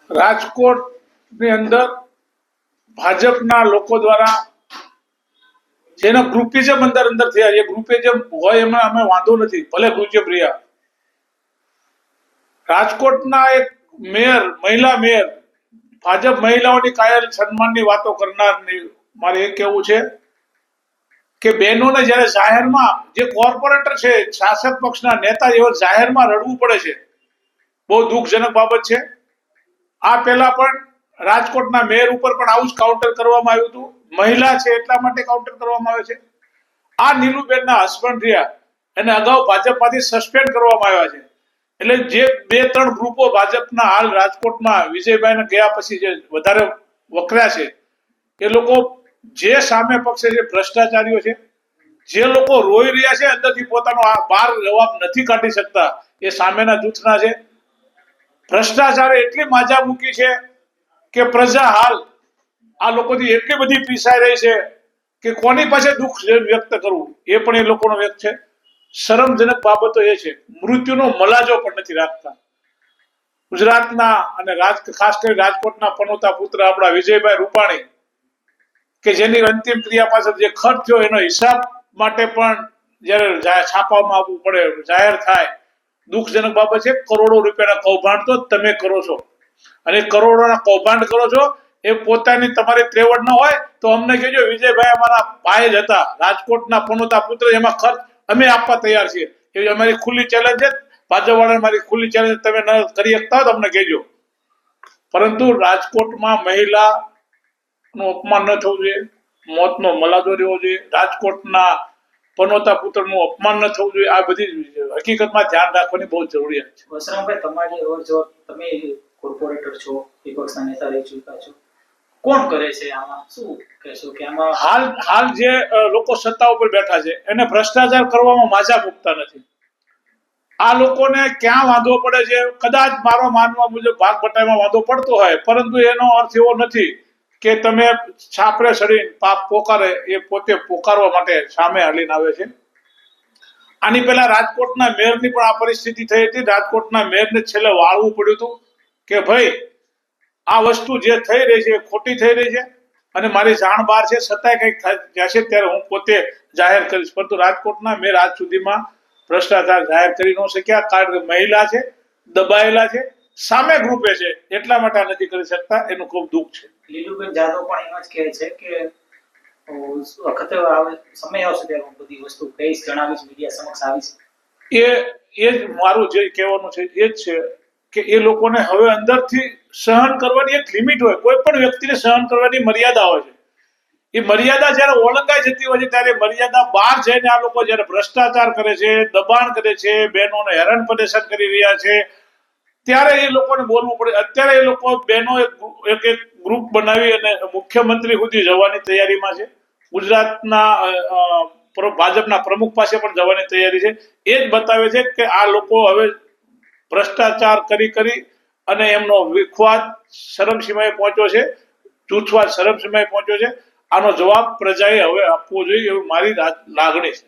રાજકોટની અંદર ભાજપના લોકો દ્વારા જેનો ગ્રુપિઝમ અંદર થયા, એ ગ્રુપિઝમ હોય એમાં અમે વાંધો નથી, ભલે ગ્રુપિઝમ રહ્યા. રાજકોટના એક મેયર, મહિલા મેયર, ભાજપ મહિલાઓની કાયર સન્માનની વાતો કરનારની મારે એ કહેવું છે કે બહેનોને જ્યારે જાહેરમાં, જે કોર્પોરેટર છે, શાસક પક્ષના નેતા, એવો જાહેરમાં રડવું પડે છે, બહુ દુઃખજનક બાબત છે. આ પહેલા પણ રાજકોટના મેયર ઉપર પણ આવું જ કાઉન્ટર કરવામાં આવ્યું હતું. મહિલા છે એટલા માટે કાઉન્ટર કરવામાં આવે છે. આ નીલુબેનના હસબન્ડ રહ્યા, એને અગાઉ ભાજપમાંથી સસ્પેન્ડ કરવામાં આવ્યા છે. એટલે જે 2-3 ગ્રુપો ભાજપના હાલ રાજકોટમાં વિજયભાઈને ગયા પછી જે વધારે વકર્યા છે, એ લોકો જે સામે પક્ષે જે ભ્રષ્ટાચારીઓ છે, જે લોકો રોઈ રહ્યા છે, અંદરથી પોતાનો બહાર જવાબ નથી કાઢી શકતા, એ સામેના જૂથના છે. ભ્રષ્ટાચારે એટલી માજા મૂકી છે કે પ્રજા હાલ આ લોકોથી એટલી બધી પીસાઈ રહી છે કે કોની પાસે દુઃખ વ્યક્ત કરવું એ પણ એ લોકોનો વ્યક્ત છે. શરમજનક બાબતો એ છે, મૃત્યુનો મલાજો પણ નથી રાખતા. ગુજરાતના અને ખાસ કરી રાજકોટના પનોતા પુત્ર આપણા વિજયભાઈ રૂપાણી, કે જેની અંતિમ ક્રિયા પાછળ જે ખર્ચ થયો એનો હિસાબ માટે પણ જયારે છાપામાં આવવું પડે, જાહેર થાય, દુઃખજનક બાબત છે. કરોડો રૂપિયાના કૌભાંડ તો તમે કરો છો, અને કરોડોના કૌભાંડ કરો છો એ પોતાની તમારી ત્રેવડ ન હોય તો અમને કહેજો. વિજયભાઈ અમારા ભાઈ જ હતા, રાજકોટના પનોતા પુત્ર, એમાં ખર્ચ અમે આપવા તૈયાર છીએ. એ અમારી ખુલ્લી ચેલેન્જ છે, ભાજપવાળાને મારી ખુલ્લી ચેલેન્જ, તમે ન કરી શકતા હોય તો અમને કહેજો. પરંતુ રાજકોટમાં મહિલાનું અપમાન ન થવું જોઈએ, મોતનો મલાજો રહેવો જોઈએ, રાજકોટના પનોતા પુત્રનું અપમાન ન થવું જોઈએ. આ બધી હકીકતમાં ધ્યાન રાખવાની બહુ જરૂરિયાત છે. વસરામભાઈ, તમારી જો તમે કોર્પોરેટર છો, વિપક્ષના નેતા રહી ચૂક્યા છો, કોણ કરે છે આમાં? શું કહેશો કે આમાં હાલ જે લોકો સત્તા ઉપર બેઠા છે એને ભ્રષ્ટાચાર કરવામાં માજા મૂકતા નથી. આ લોકોને ક્યાં વાંધો પડે છે? કદાચ મારો માનવા મુજબ ભાગ બટાઈમાં વાંધો પડતો હોય, પરંતુ એનો અર્થ એવો નથી કે તમે છાપરે ચડીને પાપ પોકારે, એ પોતે પોકારવા માટે સામે હાલીને આવે છે. આની પહેલા રાજકોટના મેયરની પણ આ પરિસ્થિતિ થઈ હતી. રાજકોટના મેયરને છેલ્લે વાળવું પડ્યું હતું કે ભાઈ આ વસ્તુ જે થઈ રહી છે એ ખોટી થઈ રહી છે અને મારી જાણ બહાર છે, છતાંય કંઈક થશે ત્યારે હું પોતે જાહેર કરીશ. પરંતુ રાજકોટના મેયર આજ સુધીમાં ભ્રષ્ટાચાર જાહેર કરી ન શક્યા, કારણ કે મહિલા છે, દબાયેલા છે, સામે ગ્રુપે છે, એટલા માટે નથી કરી શકતા. એનું ખૂબ દુઃખ છે. લીલુબેન જાદવ પણ એમ જ કહે છે કે વખતે સમય આવશે ત્યારે હું બધી વસ્તુ કહીશ, જણાવીશ, મીડિયા સમક્ષ આવીશ. એ જ મારું જે કહેવાનું છે એ જ છે કે એ લોકોને હવે અંદરથી સહન કરવાની એક લિમિટ હોય. કોઈ પણ વ્યક્તિને સહન કરવાની મર્યાદા હોય છે. એ મર્યાદા જયારે ઓળંગાઈ જતી હોય છે ત્યારે મર્યાદા બહાર જઈને આ લોકો જયારે ભ્રષ્ટાચાર કરે છે, દબાણ કરે છે, બહેનોને હેરાન પરેશાન કરી રહ્યા છે, ત્યારે એ લોકોને બોલવું પડે. અત્યારે એ લોકો બહેનો એક ગ્રુપ બનાવી અને મુખ્યમંત્રી સુધી જવાની તૈયારીમાં છે. ગુજરાતના ભાજપના પ્રમુખ પાસે પણ જવાની તૈયારી છે. એ જ બતાવે છે કે આ લોકો હવે ભ્રષ્ટાચાર કરી અને એમનો વિખવાદ શરમસીમાએ પહોંચ્યો છે, જૂથવાદ શરમસીમાએ પહોંચ્યો છે. આનો જવાબ પ્રજાએ હવે આપવો જોઈએ, એવી મારી લાગણી છે.